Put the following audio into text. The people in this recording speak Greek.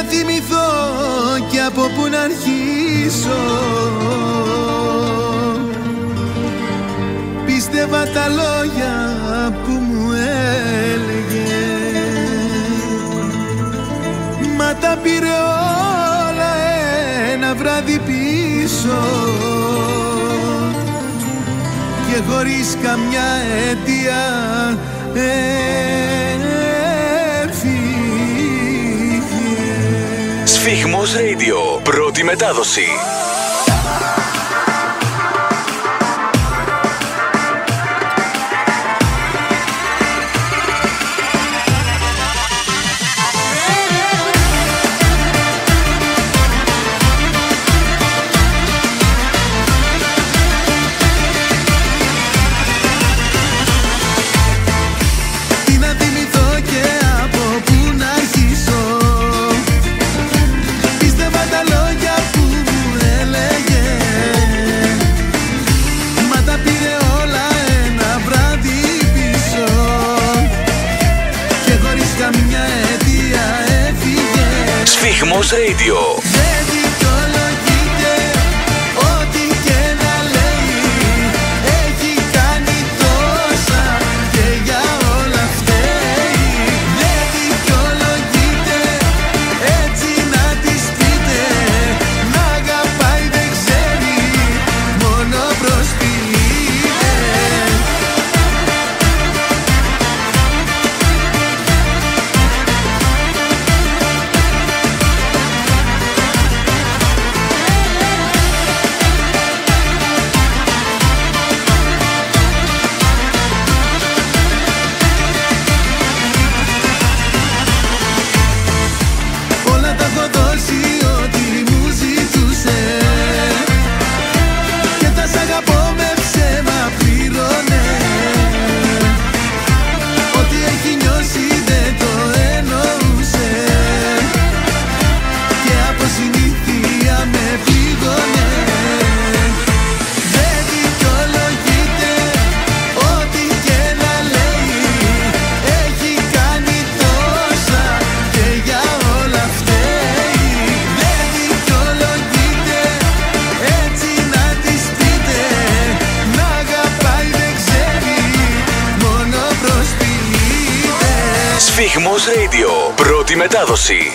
να θυμηθώ και από πού να αρχίσω. Πίστευα τα λόγια που μου έλεγε, μα τα πήρε όλα ένα βράδυ πίσω και χωρίς καμιά αιτία έφυγε. Σφιγμός Radio, πρώτη μετάδοση. Σφιγμός Radio. Δεν δικαιολογείται ό,τι και να λέει. Έχει κάνει τόσα και για όλα φταίει. Δεν δικαιολογείται έτσι να της πείτε. Να αγαπάει δεν ξέρει, μόνο προσποιείται. Σφιγμός Radio, πρώτη μετάδοση.